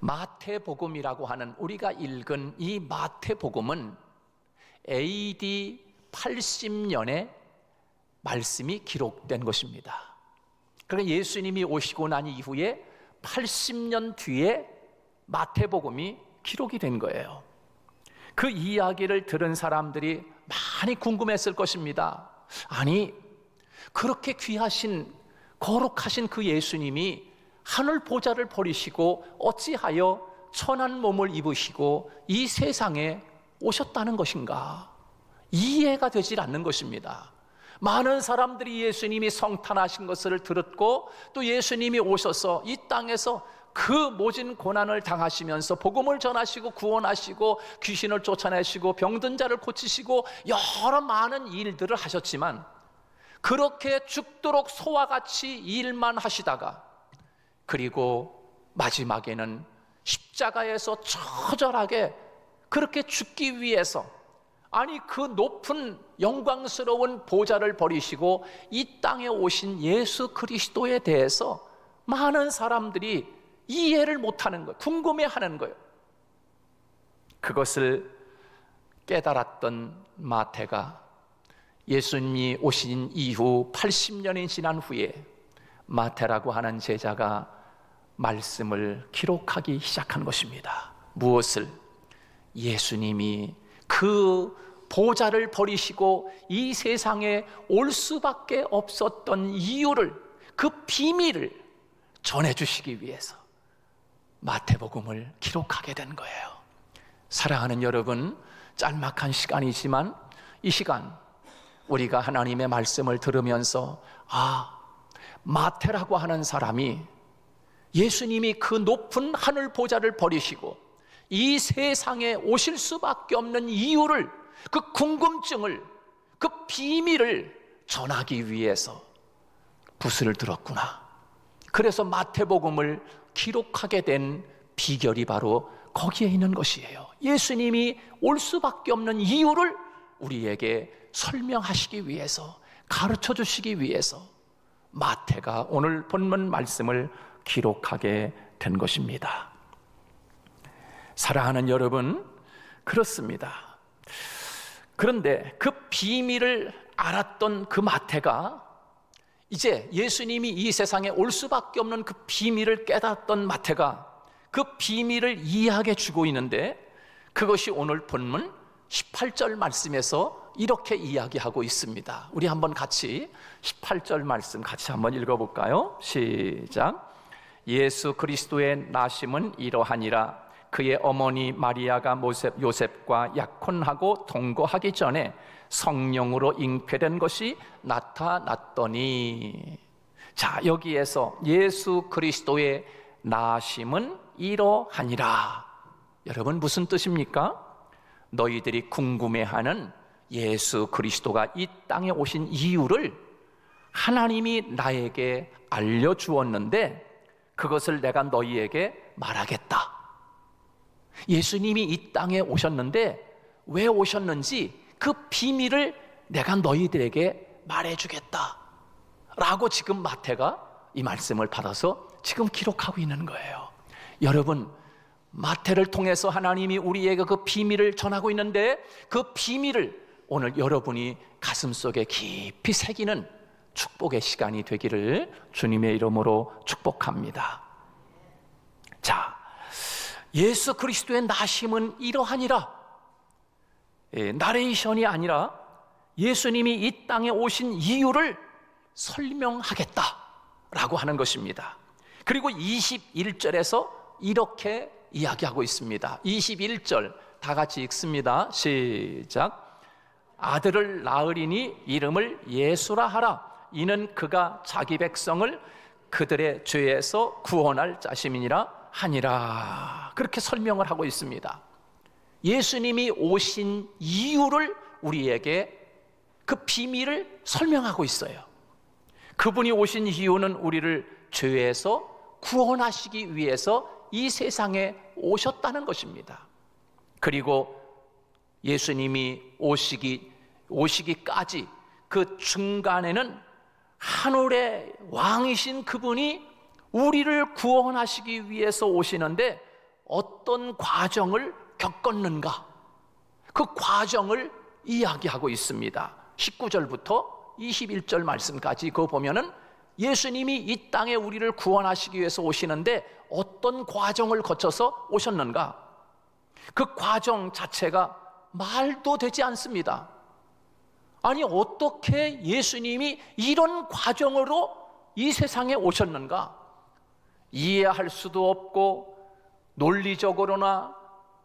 마태복음이라고 하는 우리가 읽은 이 마태복음은 AD 80년에 말씀이 기록된 것입니다. 그러니까 예수님이 오시고 난 이후에 80년 뒤에 마태복음이 기록이 된 거예요. 그 이야기를 들은 사람들이 많이 궁금했을 것입니다. 아니, 그렇게 귀하신 거룩하신 그 예수님이 하늘 보좌를 버리시고 어찌하여 천한 몸을 입으시고 이 세상에 오셨다는 것인가? 이해가 되질 않는 것입니다. 많은 사람들이 예수님이 성탄하신 것을 들었고 또 예수님이 오셔서 이 땅에서 그 모진 고난을 당하시면서 복음을 전하시고 구원하시고 귀신을 쫓아내시고 병든 자를 고치시고 여러 많은 일들을 하셨지만 그렇게 죽도록 소와 같이 일만 하시다가 그리고 마지막에는 십자가에서 처절하게 그렇게 죽기 위해서 아니 그 높은 영광스러운 보좌를 버리시고 이 땅에 오신 예수 그리스도에 대해서 많은 사람들이 이해를 못하는 거예요. 궁금해하는 거예요. 그것을 깨달았던 마태가 예수님이 오신 이후 80년이 지난 후에 마태라고 하는 제자가 말씀을 기록하기 시작한 것입니다. 무엇을? 예수님이 그 보좌를 버리시고 이 세상에 올 수밖에 없었던 이유를, 그 비밀을 전해주시기 위해서 마태복음을 기록하게 된 거예요. 사랑하는 여러분, 짤막한 시간이지만 이 시간 우리가 하나님의 말씀을 들으면서 마태라고 하는 사람이 예수님이 그 높은 하늘 보좌를 버리시고 이 세상에 오실 수밖에 없는 이유를, 그 궁금증을, 그 비밀을 전하기 위해서 붓을 들었구나. 그래서 마태복음을 기록하게 된 비결이 바로 거기에 있는 것이에요. 예수님이 올 수밖에 없는 이유를 우리에게 설명하시기 위해서, 가르쳐 주시기 위해서 마태가 오늘 본문 말씀을 기록하게 된 것입니다. 사랑하는 여러분, 그렇습니다. 그런데 그 비밀을 알았던 그 마태가 이제 예수님이 이 세상에 올 수밖에 없는 그 비밀을 깨닫던 마태가 그 비밀을 이해하게 주고 있는데, 그것이 오늘 본문 18절 말씀에서 이렇게 이야기하고 있습니다. 우리 한번 같이 18절 말씀 같이 한번 읽어볼까요? 시작. 예수 그리스도의 나심은 이러하니라. 그의 어머니 마리아가 요셉과 약혼하고 동거하기 전에 성령으로 잉태된 것이 나타났더니. 자, 여기에서 예수 그리스도의 나심은 이러하니라. 여러분, 무슨 뜻입니까? 너희들이 궁금해하는 예수 그리스도가 이 땅에 오신 이유를 하나님이 나에게 알려주었는데 그것을 내가 너희에게 말하겠다. 예수님이 이 땅에 오셨는데 왜 오셨는지 그 비밀을 내가 너희들에게 말해주겠다 라고 지금 마태가 이 말씀을 받아서 지금 기록하고 있는 거예요. 여러분, 마태를 통해서 하나님이 우리에게 그 비밀을 전하고 있는데 그 비밀을 오늘 여러분이 가슴속에 깊이 새기는 축복의 시간이 되기를 주님의 이름으로 축복합니다. 자, 예수 그리스도의 나심은 이러하니라. 나레이션이 아니라 예수님이 이 땅에 오신 이유를 설명하겠다라고 하는 것입니다. 그리고 21절에서 이렇게 이야기하고 있습니다. 21절 다 같이 읽습니다. 시작. 아들을 낳으리니 이름을 예수라 하라. 이는 그가 자기 백성을 그들의 죄에서 구원할 자심이니라 하니라. 그렇게 설명을 하고 있습니다. 예수님이 오신 이유를 우리에게 그 비밀을 설명하고 있어요. 그분이 오신 이유는 우리를 죄에서 구원하시기 위해서 이 세상에 오셨다는 것입니다. 그리고 예수님이 오시기까지 그 중간에는 하늘의 왕이신 그분이 우리를 구원하시기 위해서 오시는데 어떤 과정을 겪었는가, 그 과정을 이야기하고 있습니다. 19절부터 21절 말씀까지 그거 보면은 예수님이 이 땅에 우리를 구원하시기 위해서 오시는데 어떤 과정을 거쳐서 오셨는가, 그 과정 자체가 말도 되지 않습니다. 아니, 어떻게 예수님이 이런 과정으로 이 세상에 오셨는가? 이해할 수도 없고, 논리적으로나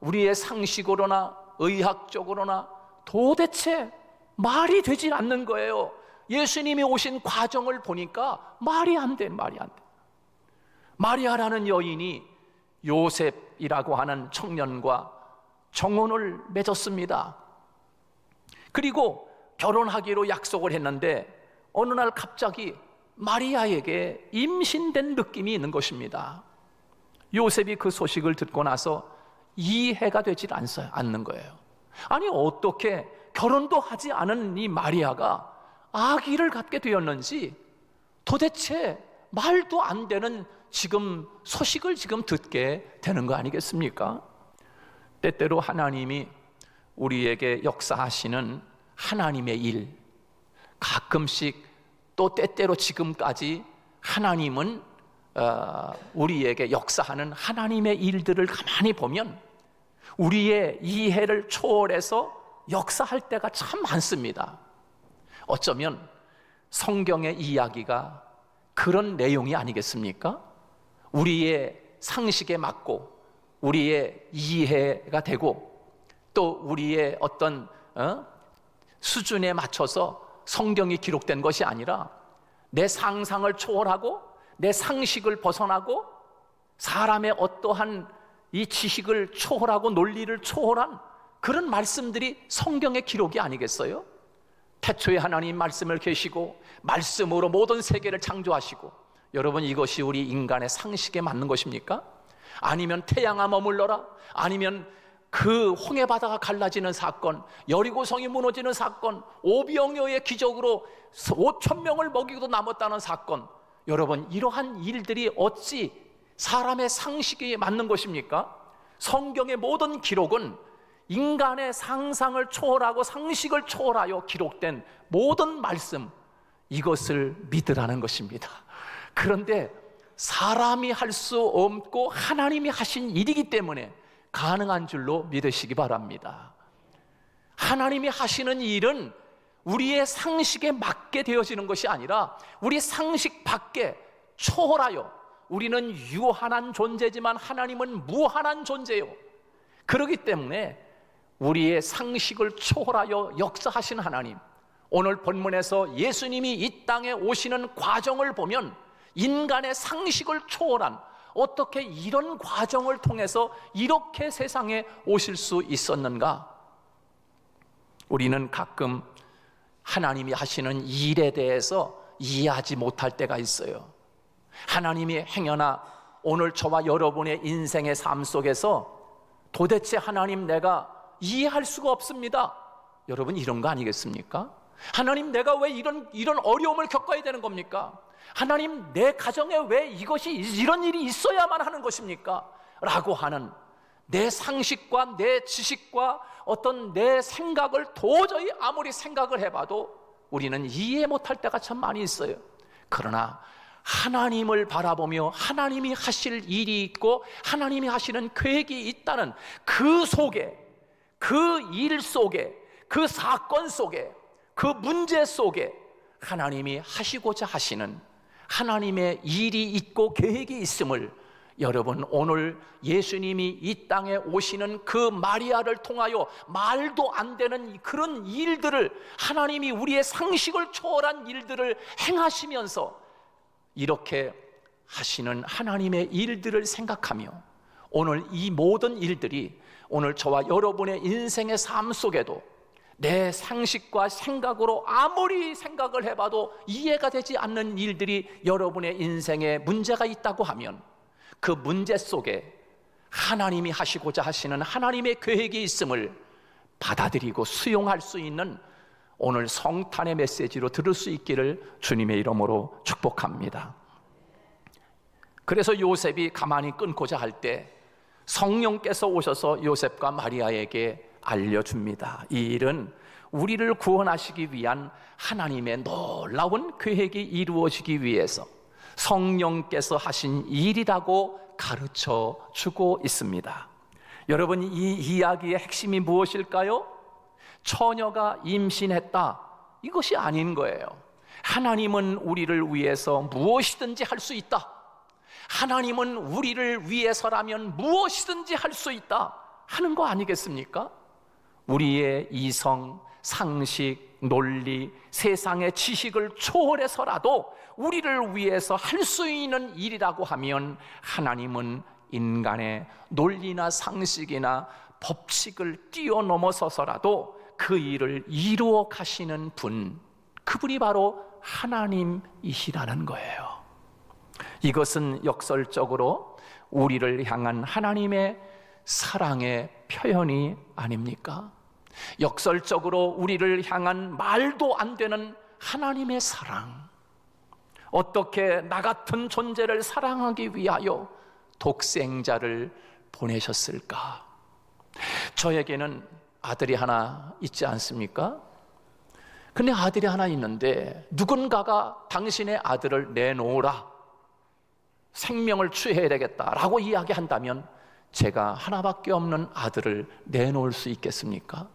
우리의 상식으로나 의학적으로나 도대체 말이 되지 않는 거예요. 예수님이 오신 과정을 보니까 말이 안 돼. 마리아라는 여인이 요셉이라고 하는 청년과 정혼을 맺었습니다. 그리고 결혼하기로 약속을 했는데 어느 날 갑자기 마리아에게 임신된 느낌이 있는 것입니다. 요셉이 그 소식을 듣고 나서 이해가 되질 않는 거예요. 아니, 어떻게 결혼도 하지 않은 이 마리아가 아기를 갖게 되었는지 도대체 말도 안 되는 지금 소식을 지금 듣게 되는 거 아니겠습니까? 때때로 하나님이 우리에게 역사하시는 하나님의 일, 가끔씩 또 때때로 지금까지 하나님은 우리에게 역사하는 하나님의 일들을 가만히 보면 우리의 이해를 초월해서 역사할 때가 참 많습니다. 어쩌면 성경의 이야기가 그런 내용이 아니겠습니까? 우리의 상식에 맞고 우리의 이해가 되고 또 우리의 어떤 수준에 맞춰서 성경이 기록된 것이 아니라 내 상상을 초월하고 내 상식을 벗어나고 사람의 어떠한 이 지식을 초월하고 논리를 초월한 그런 말씀들이 성경의 기록이 아니겠어요? 태초에 하나님 말씀을 계시고 말씀으로 모든 세계를 창조하시고, 여러분, 이것이 우리 인간의 상식에 맞는 것입니까? 아니면 태양아 머물러라, 아니면 그 홍해바다가 갈라지는 사건, 여리고성이 무너지는 사건, 오병이어의 기적으로 5,000명을 먹이고도 남았다는 사건, 여러분, 이러한 일들이 어찌 사람의 상식에 맞는 것입니까? 성경의 모든 기록은 인간의 상상을 초월하고 상식을 초월하여 기록된 모든 말씀, 이것을 믿으라는 것입니다. 그런데 사람이 할 수 없고 하나님이 하신 일이기 때문에 가능한 줄로 믿으시기 바랍니다. 하나님이 하시는 일은 우리의 상식에 맞게 되어지는 것이 아니라 우리 상식 밖에 초월하여, 우리는 유한한 존재지만 하나님은 무한한 존재요. 그렇기 때문에 우리의 상식을 초월하여 역사하신 하나님, 오늘 본문에서 예수님이 이 땅에 오시는 과정을 보면 인간의 상식을 초월한, 어떻게 이런 과정을 통해서 이렇게 세상에 오실 수 있었는가? 우리는 가끔 하나님이 하시는 일에 대해서 이해하지 못할 때가 있어요. 하나님이 행여나 오늘 저와 여러분의 인생의 삶 속에서 도대체 하나님, 내가 이해할 수가 없습니다. 여러분, 이런 거 아니겠습니까? 하나님, 내가 왜 이런 어려움을 겪어야 되는 겁니까? 하나님, 내 가정에 왜 이런 일이 있어야만 하는 것입니까? 라고 하는 내 상식과 내 지식과 어떤 내 생각을 도저히 아무리 생각을 해봐도 우리는 이해 못할 때가 참 많이 있어요. 그러나 하나님을 바라보며 하나님이 하실 일이 있고 하나님이 하시는 계획이 있다는 그 속에, 그 일 속에, 그 사건 속에, 그 문제 속에 하나님이 하시고자 하시는 하나님의 일이 있고 계획이 있음을, 여러분, 오늘 예수님이 이 땅에 오시는 그 마리아를 통하여 말도 안 되는 그런 일들을, 하나님이 우리의 상식을 초월한 일들을 행하시면서 이렇게 하시는 하나님의 일들을 생각하며, 오늘 이 모든 일들이 오늘 저와 여러분의 인생의 삶 속에도 내 상식과 생각으로 아무리 생각을 해봐도 이해가 되지 않는 일들이 여러분의 인생에 문제가 있다고 하면, 그 문제 속에 하나님이 하시고자 하시는 하나님의 계획이 있음을 받아들이고 수용할 수 있는 오늘 성탄의 메시지로 들을 수 있기를 주님의 이름으로 축복합니다. 그래서 요셉이 가만히 끊고자 할 때 성령께서 오셔서 요셉과 마리아에게 알려줍니다. 이 일은 우리를 구원하시기 위한 하나님의 놀라운 계획이 이루어지기 위해서 성령께서 하신 일이라고 가르쳐 주고 있습니다. 여러분, 이 이야기의 핵심이 무엇일까요? 처녀가 임신했다, 이것이 아닌 거예요. 하나님은 우리를 위해서 무엇이든지 할 수 있다. 하나님은 우리를 위해서라면 무엇이든지 할 수 있다 하는 거 아니겠습니까? 우리의 이성, 상식, 논리, 세상의 지식을 초월해서라도 우리를 위해서 할 수 있는 일이라고 하면 하나님은 인간의 논리나 상식이나 법칙을 뛰어넘어서서라도 그 일을 이루어 가시는 분, 그분이 바로 하나님이시라는 거예요. 이것은 역설적으로 우리를 향한 하나님의 사랑의 표현이 아닙니까? 역설적으로 우리를 향한 말도 안 되는 하나님의 사랑. 어떻게 나 같은 존재를 사랑하기 위하여 독생자를 보내셨을까? 저에게는 아들이 하나 있지 않습니까? 근데 아들이 하나 있는데 누군가가 당신의 아들을 내놓으라, 생명을 취해야 되겠다라고 이야기한다면 제가 하나밖에 없는 아들을 내놓을 수 있겠습니까?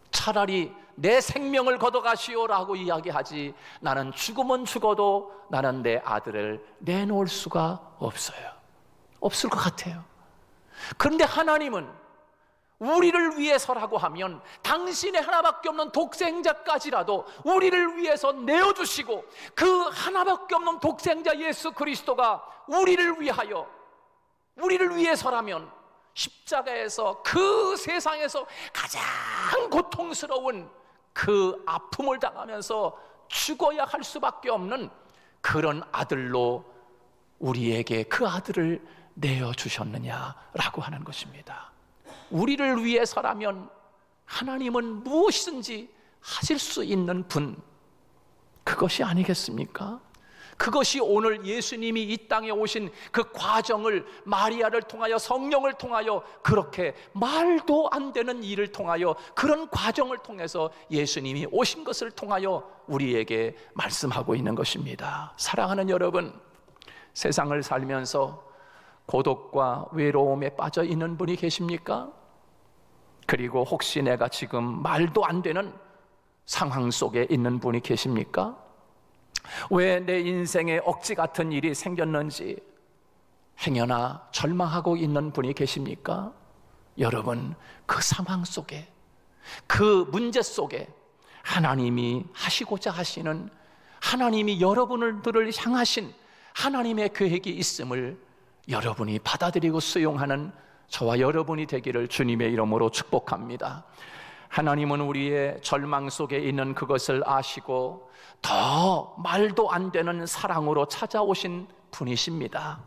차라리 내 생명을 걷어가시오라고 이야기하지, 나는 죽으면 죽어도 나는 내 아들을 내놓을 수가 없어요. 없을 것 같아요. 그런데 하나님은 우리를 위해서라고 하면 당신의 하나밖에 없는 독생자까지라도 우리를 위해서 내어주시고, 그 하나밖에 없는 독생자 예수 그리스도가 우리를 위하여, 우리를 위해서라면 십자가에서 그 세상에서 가장 고통스러운 그 아픔을 당하면서 죽어야 할 수밖에 없는 그런 아들로 우리에게 그 아들을 내어주셨느냐라고 하는 것입니다. 우리를 위해서라면 하나님은 무엇이든지 하실 수 있는 분, 그것이 아니겠습니까? 그것이 오늘 예수님이 이 땅에 오신 그 과정을 마리아를 통하여, 성령을 통하여, 그렇게 말도 안 되는 일을 통하여, 그런 과정을 통해서 예수님이 오신 것을 통하여 우리에게 말씀하고 있는 것입니다. 사랑하는 여러분, 세상을 살면서 고독과 외로움에 빠져 있는 분이 계십니까? 그리고 혹시 내가 지금 말도 안 되는 상황 속에 있는 분이 계십니까? 왜 내 인생에 억지 같은 일이 생겼는지 행여나 절망하고 있는 분이 계십니까? 여러분, 그 상황 속에, 그 문제 속에 하나님이 하시고자 하시는, 하나님이 여러분들을 향하신 하나님의 계획이 있음을 여러분이 받아들이고 수용하는 저와 여러분이 되기를 주님의 이름으로 축복합니다. 하나님은 우리의 절망 속에 있는 그것을 아시고 더 말도 안 되는 사랑으로 찾아오신 분이십니다.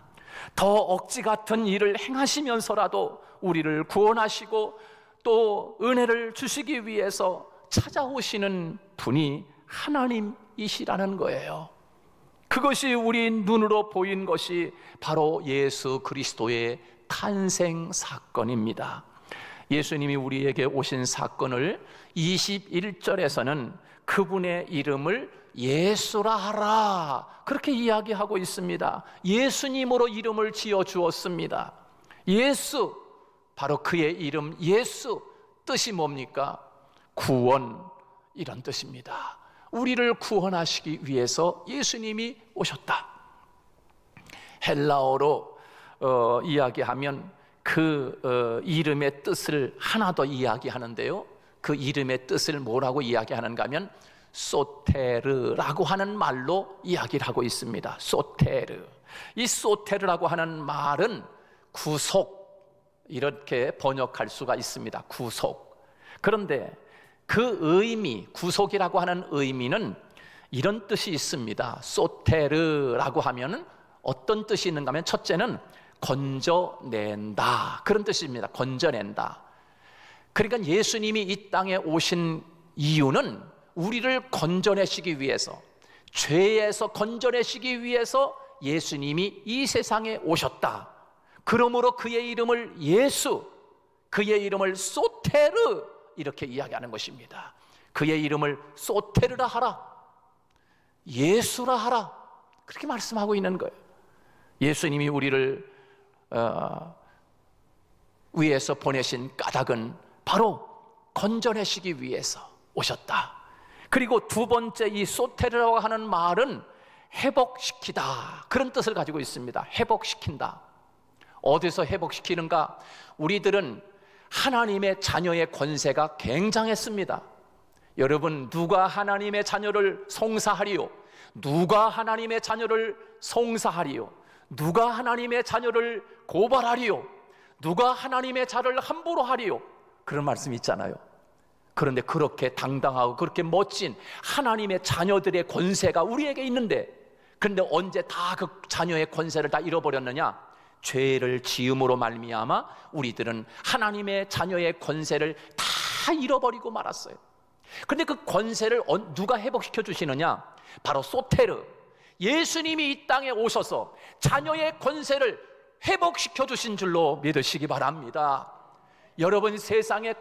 더 억지 같은 일을 행하시면서라도 우리를 구원하시고 또 은혜를 주시기 위해서 찾아오시는 분이 하나님이시라는 거예요. 그것이 우리 눈으로 보인 것이 바로 예수 그리스도의 탄생 사건입니다. 예수님이 우리에게 오신 사건을 21절에서는 그분의 이름을 예수라 하라, 그렇게 이야기하고 있습니다. 예수님으로 이름을 지어 주었습니다. 예수, 바로 그의 이름 예수, 뜻이 뭡니까? 구원, 이런 뜻입니다. 우리를 구원하시기 위해서 예수님이 오셨다. 헬라어로 이야기하면 그 이름의 뜻을 하나 더 이야기하는데요, 그 이름의 뜻을 뭐라고 이야기하는가 하면 소테르라고 하는 말로 이야기를 하고 있습니다. 소테르. 이 소테르라고 하는 말은 구속, 이렇게 번역할 수가 있습니다. 구속. 그런데 그 의미, 구속이라고 하는 의미는 이런 뜻이 있습니다. 소테르라고 하면 어떤 뜻이 있는가 하면, 첫째는 건져낸다, 그런 뜻입니다. 건져낸다. 그러니까 예수님이 이 땅에 오신 이유는 우리를 건져내시기 위해서, 죄에서 건져내시기 위해서 예수님이 이 세상에 오셨다. 그러므로 그의 이름을 예수, 그의 이름을 소테르 이렇게 이야기하는 것입니다. 그의 이름을 소테르라 하라, 예수라 하라, 그렇게 말씀하고 있는 거예요. 예수님이 우리를 위에서 보내신 까닭은 바로 건져내시기 위해서 오셨다. 그리고 두 번째, 이 소테르라고 하는 말은 회복시키다, 그런 뜻을 가지고 있습니다. 회복시킨다. 어디서 회복시키는가? 우리들은 하나님의 자녀의 권세가 굉장했습니다. 여러분, 누가 하나님의 자녀를 송사하리요? 누가 하나님의 자녀를 송사하리요? 누가 하나님의 자녀를 고발하리요? 누가 하나님의 자를 함부로 하리요? 그런 말씀이 있잖아요. 그런데 그렇게 당당하고 그렇게 멋진 하나님의 자녀들의 권세가 우리에게 있는데, 그런데 언제 다 그 자녀의 권세를 다 잃어버렸느냐? 죄를 지음으로 말미암아 우리들은 하나님의 자녀의 권세를 다 잃어버리고 말았어요. 그런데 그 권세를 누가 회복시켜 주시느냐? 바로 소테르, 예수님이 이 땅에 오셔서 자녀의 권세를 회복시켜 주신 줄로 믿으시기 바랍니다. 여러분, 세상에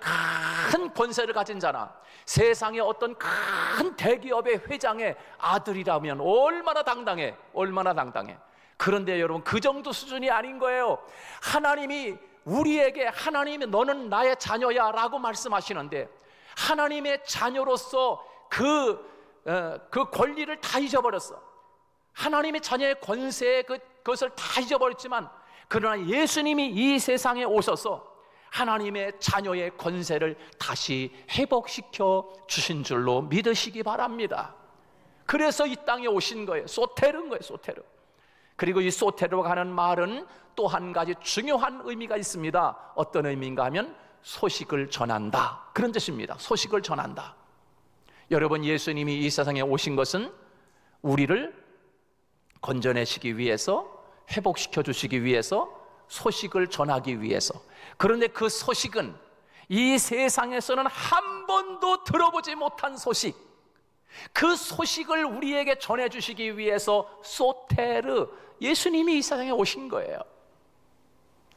큰 권세를 가진 자나 세상의 어떤 큰 대기업의 회장의 아들이라면 얼마나 당당해, 얼마나 당당해. 그런데 여러분, 그 정도 수준이 아닌 거예요. 하나님이 우리에게, 하나님이 너는 나의 자녀야 라고 말씀하시는데, 하나님의 자녀로서 그 권리를 다 잊어버렸어. 하나님의 자녀의 권세의 그것을 다 잊어버렸지만, 그러나 예수님이 이 세상에 오셔서 하나님의 자녀의 권세를 다시 회복시켜 주신 줄로 믿으시기 바랍니다. 그래서 이 땅에 오신 거예요. 소테르인 거예요, 소테르. 그리고 이 소테르가 하는 말은 또 한 가지 중요한 의미가 있습니다. 어떤 의미인가 하면 소식을 전한다, 그런 뜻입니다. 소식을 전한다. 여러분, 예수님이 이 세상에 오신 것은 우리를 건져내시기 위해서, 회복시켜 주시기 위해서, 소식을 전하기 위해서. 그런데 그 소식은 이 세상에서는 한 번도 들어보지 못한 소식, 그 소식을 우리에게 전해주시기 위해서 소테르, 예수님이 이 세상에 오신 거예요.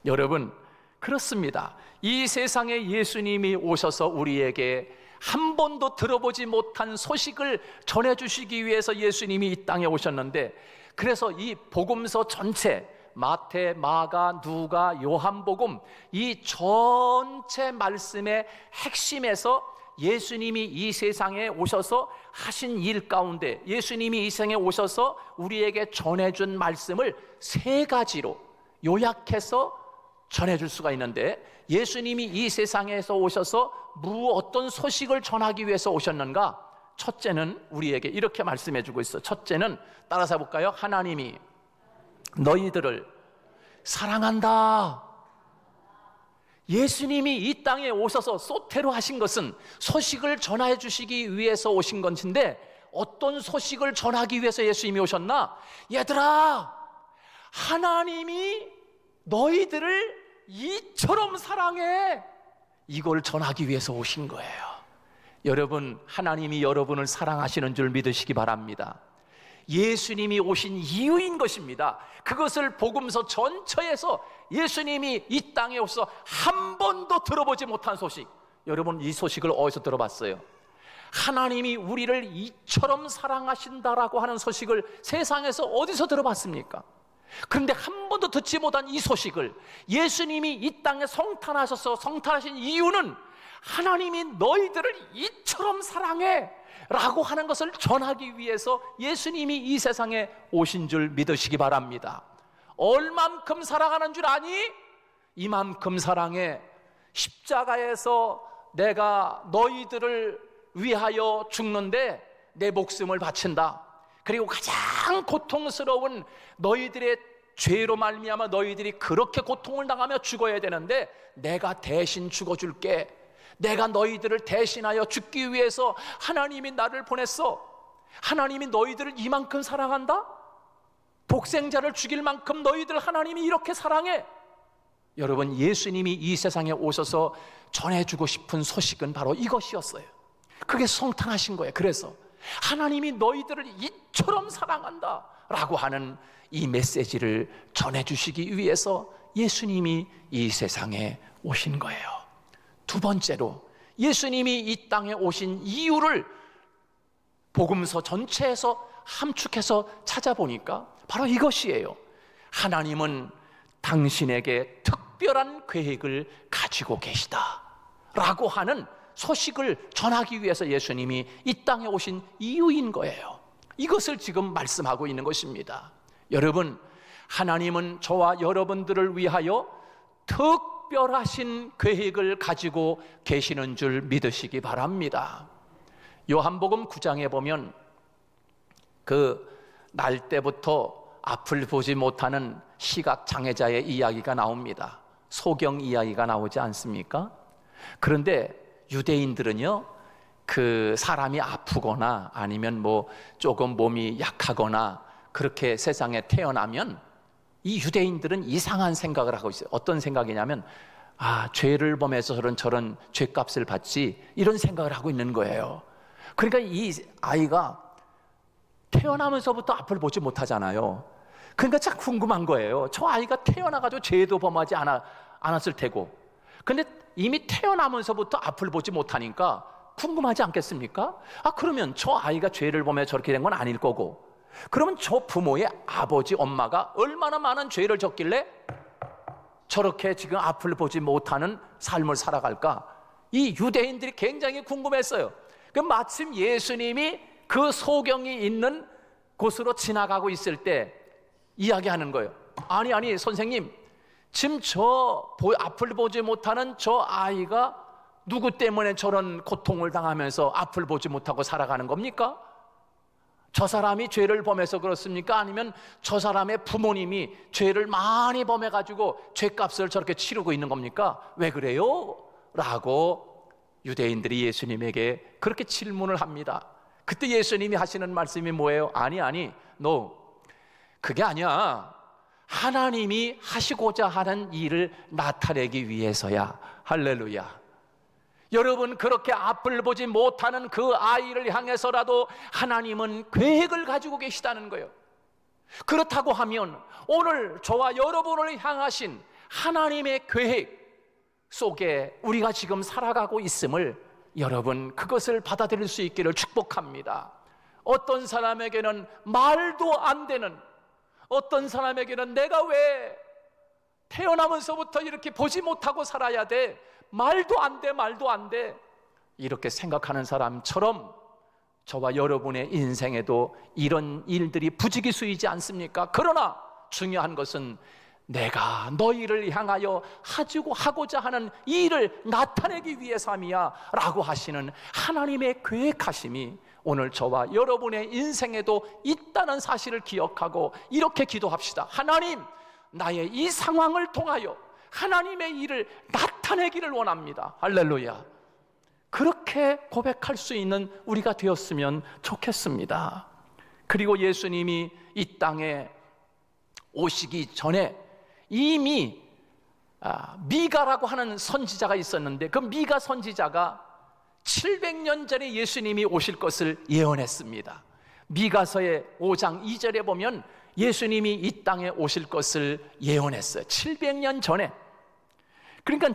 여러분, 그렇습니다. 이 세상에 예수님이 오셔서 우리에게 한 번도 들어보지 못한 소식을 전해주시기 위해서 예수님이 이 땅에 오셨는데, 그래서 이 복음서 전체, 마태, 마가, 누가, 요한복음, 이 전체 말씀의 핵심에서 예수님이 이 세상에 오셔서 하신 일 가운데, 예수님이 이 세상에 오셔서 우리에게 전해준 말씀을 세 가지로 요약해서 전해줄 수가 있는데, 예수님이 이 세상에서 오셔서 어떤 소식을 전하기 위해서 오셨는가? 첫째는 우리에게 이렇게 말씀해주고 있어요. 첫째는 따라서 볼까요? 하나님이 너희들을 사랑한다. 예수님이 이 땅에 오셔서 소테로 하신 것은 소식을 전해 주시기 위해서 오신 것인데, 어떤 소식을 전하기 위해서 예수님이 오셨나? 얘들아, 하나님이 너희들을 이처럼 사랑해, 이걸 전하기 위해서 오신 거예요. 여러분, 하나님이 여러분을 사랑하시는 줄 믿으시기 바랍니다. 예수님이 오신 이유인 것입니다. 그것을 복음서 전체에서 예수님이 이 땅에 오셔서 한 번도 들어보지 못한 소식, 여러분, 이 소식을 어디서 들어봤어요? 하나님이 우리를 이처럼 사랑하신다라고 하는 소식을 세상에서 어디서 들어봤습니까? 그런데 한 번도 듣지 못한 이 소식을 예수님이 이 땅에 성탄하셔서, 성탄하신 이유는 하나님이 너희들을 이처럼 사랑해 라고 하는 것을 전하기 위해서 예수님이 이 세상에 오신 줄 믿으시기 바랍니다. 얼만큼 사랑하는 줄 아니? 이만큼 사랑해. 십자가에서 내가 너희들을 위하여 죽는데 내 목숨을 바친다. 그리고 가장 고통스러운 너희들의 죄로 말미암아 너희들이 그렇게 고통을 당하며 죽어야 되는데 내가 대신 죽어줄게. 내가 너희들을 대신하여 죽기 위해서 하나님이 나를 보냈어. 하나님이 너희들을 이만큼 사랑한다? 독생자를 죽일 만큼 너희들 하나님이 이렇게 사랑해. 여러분, 예수님이 이 세상에 오셔서 전해주고 싶은 소식은 바로 이것이었어요. 그게 성탄하신 거예요. 그래서 하나님이 너희들을 이처럼 사랑한다 라고 하는 이 메시지를 전해주시기 위해서 예수님이 이 세상에 오신 거예요. 두 번째로 예수님이 이 땅에 오신 이유를 복음서 전체에서 함축해서 찾아보니까 바로 이것이에요. 하나님은 당신에게 특별한 계획을 가지고 계시다 라고 하는 소식을 전하기 위해서 예수님이 이 땅에 오신 이유인 거예요. 이것을 지금 말씀하고 있는 것입니다. 여러분, 하나님은 저와 여러분들을 위하여 특별하신 계획을 가지고 계시는 줄 믿으시기 바랍니다. 요한복음 9장에 보면 그 날 때부터 앞을 보지 못하는 시각 장애자의 이야기가 나옵니다. 소경 이야기가 나오지 않습니까? 그런데 유대인들은요, 그 사람이 아프거나 아니면 뭐 조금 몸이 약하거나 그렇게 세상에 태어나면 이 유대인들은 이상한 생각을 하고 있어요. 어떤 생각이냐면, 죄를 범해서 저런 죄값을 받지, 이런 생각을 하고 있는 거예요. 그러니까 이 아이가 태어나면서부터 앞을 보지 못하잖아요. 그러니까 참 궁금한 거예요. 저 아이가 태어나가지고 죄도 범하지 않았을 테고, 근데 이미 태어나면서부터 앞을 보지 못하니까 궁금하지 않겠습니까? 그러면 저 아이가 죄를 범해 저렇게 된 건 아닐 거고, 그러면 저 부모의 아버지, 엄마가 얼마나 많은 죄를 졌길래 저렇게 지금 앞을 보지 못하는 삶을 살아갈까? 이 유대인들이 굉장히 궁금했어요. 마침 예수님이 그 소경이 있는 곳으로 지나가고 있을 때 이야기하는 거예요. 아니 선생님, 지금 저 앞을 보지 못하는 저 아이가 누구 때문에 저런 고통을 당하면서 앞을 보지 못하고 살아가는 겁니까? 저 사람이 죄를 범해서 그렇습니까? 아니면 저 사람의 부모님이 죄를 많이 범해가지고 죄값을 저렇게 치르고 있는 겁니까? 왜 그래요? 라고 유대인들이 예수님에게 그렇게 질문을 합니다. 그때 예수님이 하시는 말씀이 뭐예요? 아니, 그게 아니야. 하나님이 하시고자 하는 일을 나타내기 위해서야. 할렐루야. 여러분, 그렇게 앞을 보지 못하는 그 아이를 향해서라도 하나님은 계획을 가지고 계시다는 거예요. 그렇다고 하면 오늘 저와 여러분을 향하신 하나님의 계획 속에 우리가 지금 살아가고 있음을 여러분, 그것을 받아들일 수 있기를 축복합니다. 어떤 사람에게는 말도 안 되는, 어떤 사람에게는 내가 왜 태어나면서부터 이렇게 보지 못하고 살아야 돼? 말도 안 돼. 이렇게 생각하는 사람처럼 저와 여러분의 인생에도 이런 일들이 부지기수이지 않습니까? 그러나 중요한 것은 내가 너희를 향하여 하고자 하는 일을 나타내기 위해서이야 라고 하시는 하나님의 계획하심이 오늘 저와 여러분의 인생에도 있다는 사실을 기억하고 이렇게 기도합시다. 하나님, 나의 이 상황을 통하여 하나님의 일을 나타내기를 원합니다. 할렐루야. 그렇게 고백할 수 있는 우리가 되었으면 좋겠습니다. 그리고 예수님이 이 땅에 오시기 전에 이미 미가라고 하는 선지자가 있었는데, 그 미가 선지자가 700년 전에 예수님이 오실 것을 예언했습니다. 미가서의 5장 2절에 보면 예수님이 이 땅에 오실 것을 예언했어요. 700년 전에. 그러니까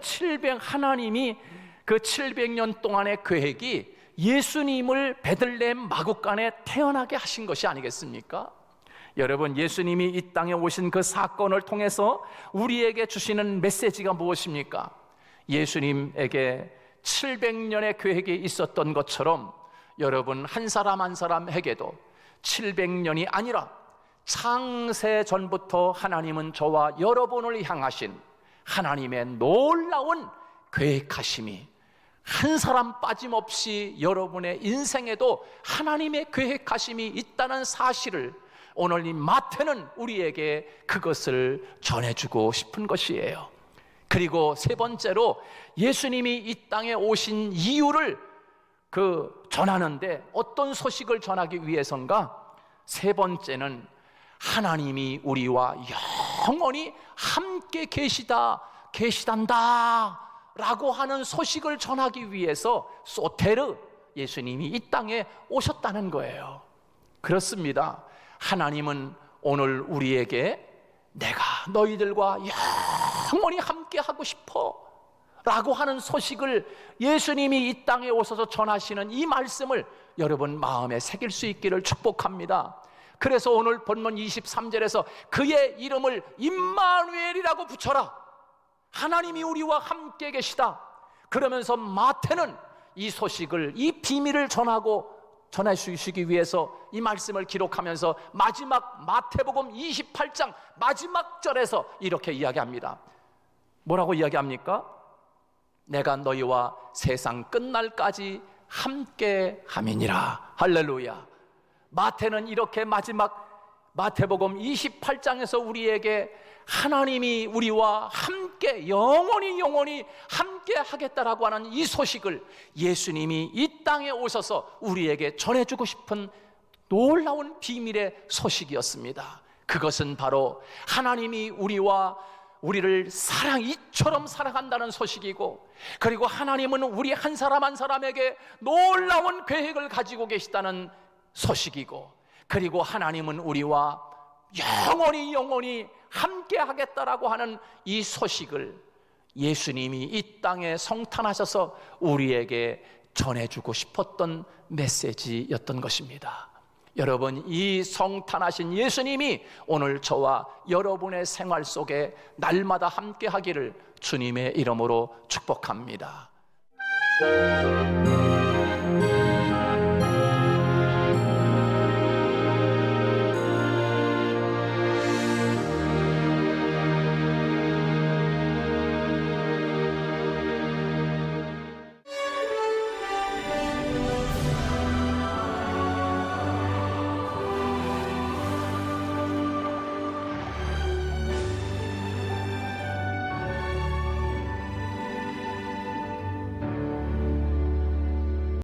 하나님이 그 700년 동안의 계획이 예수님을 베들레헴 마구간에 태어나게 하신 것이 아니겠습니까? 여러분, 예수님이 이 땅에 오신 그 사건을 통해서 우리에게 주시는 메시지가 무엇입니까? 예수님에게 700년의 계획이 있었던 것처럼 여러분 한 사람 한 사람에게도 700년이 아니라 창세 전부터 하나님은 저와 여러분을 향하신 하나님의 놀라운 계획하심이 한 사람 빠짐없이 여러분의 인생에도 하나님의 계획하심이 있다는 사실을 오늘 이 마태는 우리에게 그것을 전해주고 싶은 것이에요. 그리고 세 번째로 예수님이 이 땅에 오신 이유를 전하는데 어떤 소식을 전하기 위해서인가? 세 번째는 하나님이 우리와 영원히 함께 계시단다 라고 하는 소식을 전하기 위해서 소테르, 예수님이 이 땅에 오셨다는 거예요. 그렇습니다. 하나님은 오늘 우리에게 내가 너희들과 영원히 함께 하고 싶어 라고 하는 소식을 예수님이 이 땅에 오셔서 전하시는 이 말씀을 여러분 마음에 새길 수 있기를 축복합니다. 그래서 오늘 본문 23절에서 그의 이름을 임마누엘이라고 붙여라, 하나님이 우리와 함께 계시다. 그러면서 마태는 이 소식을, 이 비밀을 전해 주시기 위해서 이 말씀을 기록하면서 마지막 마태복음 28장 마지막 절에서 이렇게 이야기합니다. 뭐라고 이야기합니까? 내가 너희와 세상 끝날까지 함께 함이니라. 할렐루야. 마태는 이렇게 마지막 마태복음 28장에서 우리에게 하나님이 우리와 함께 영원히 함께 하겠다라고 하는 이 소식을 예수님이 이 땅에 오셔서 우리에게 전해주고 싶은 놀라운 비밀의 소식이었습니다. 그것은 바로 하나님이 우리를 이처럼 사랑한다는 소식이고, 그리고 하나님은 우리 한 사람 한 사람에게 놀라운 계획을 가지고 계시다는 소식이고, 그리고 하나님은 우리와 영원히 함께 하겠다라고 하는 이 소식을 예수님이 이 땅에 성탄하셔서 우리에게 전해주고 싶었던 메시지였던 것입니다. 여러분, 이 성탄하신 예수님이 오늘 저와 여러분의 생활 속에 날마다 함께 하기를 주님의 이름으로 축복합니다.